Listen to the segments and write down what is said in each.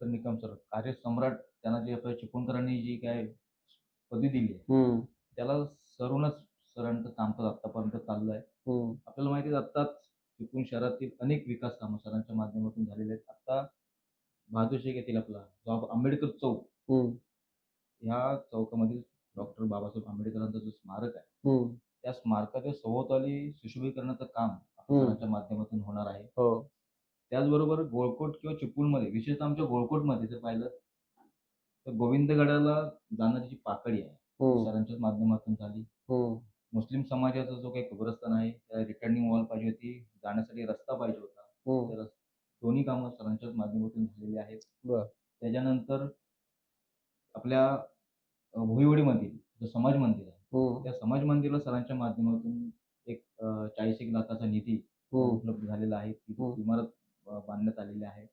Chandrashekhar Nikam sir कार्यसम्राट त्यांना जे आपल्या चिपळूणकरांनी जी काय पदवी दिली आहे, हं, त्याला सरूनच सरांचं कामकाज आत्तापर्यंत चाललं आहे. हं, आपल्याला माहिती आहे आत्ताच चिपळूण शहरातील अनेक विकास कामं सरांच्या माध्यमातून झालेले आहेत. आता बहादूर शेख येथील आपला जो आंबेडकर चौक, हं, ह्या चौकामधील डॉक्टर बाबासाहेब आंबेडकरांचं जो स्मारक आहे, हं, त्या स्मारकाच्या सभोवताली सुशोभीकरणाचं काम आता हं. सरांच्या माध्यमातून होणार आहे. हो. त्याचबरोबर गोळकोट किंवा चिपळूणमध्ये विशेषतः आमच्या गोळकोटमध्ये जर पाहिलं तर गोविंदगडाला जाणारी जी पाकळी आहे, ती हं, सरांच्याच माध्यमातून झाली. हं, मुस्लिम समाजाचा जो काही कब्रस्तान आहे, त्याला रिटर्निंग वॉल पाहिजे होती, जाण्यासाठी रस्ता पाहिजे होता. हं. तर दोन्ही कामं सरांच्याच माध्यमातून झालेली आहेत. बरं. त्याच्यानंतर आपल्या भुईवडीमधील जो समाज मंदिर आहे, हं, त्या समाज मंदिराला सरांच्या माध्यमातून एक 40 लाखाचा निधी हं, उपलब्ध झालेला आहे. ती हं, इमारत बांधण्यात आलेली आहे.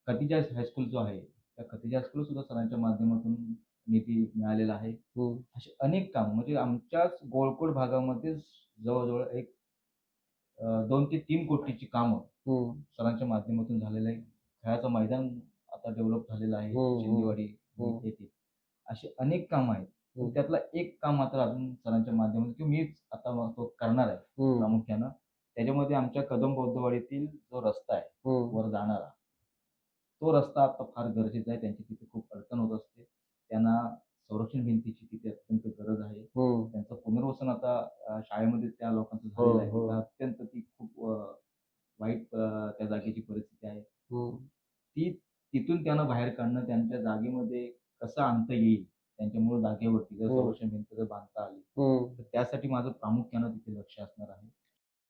खतिजा हायस्कूल जो आहे, त्या खतिजा हायस्कूल सुद्धा सरांच्या माध्यमातून निधी मिळालेला आहे. हं, अशी अनेक कामं म्हणजे आमच्याच गोळकोट भागामध्येच जवळ-जवळ एक 2 ते 3 कोटीची कामं हं, सरांच्या माध्यमातून झालेलं आहे. खेळाचं मैदान आता डेव्हलप झालेलं आहे हं, हं, शिंदेवाडी हं, येथे. अशी अनेक कामं आहेत. पण हं, त्यातलं एक काम मात्र अजून सरांच्या माध्यमातून किंवा मीच आता तो करणार आहे हं, प्रामुख्यानं. त्याच्यामध्ये आमच्या कदम बौद्धवाडीतील जो रस्ता आहे, हं, वर जाणारा, तो रस्ता आता फार गरजेचा आहे. त्यांची तिथे खूप अडचण होत असते. त्यांना संरक्षण भिंतीची तिथे अत्यंत गरज आहे. हं. त्यांचं पुनर्वसन आता शाळेमध्ये त्या लोकांचं हो, झालेलं आहे. हो. तिथं अत्यंत ती खूप वाईट त्या जागेची परिस्थिती आहे. हं, ती तिथून त्यांना बाहेर काढणं, त्यांच्या जागेमध्ये कसं आणता येईल, त्यांच्या मूळ जागेवरती जर हं, संरक्षण भिंत जर बांधता आली, हं. तर त्यासाठी माझं प्रामुख्यानं तिथे लक्ष असणार आहे.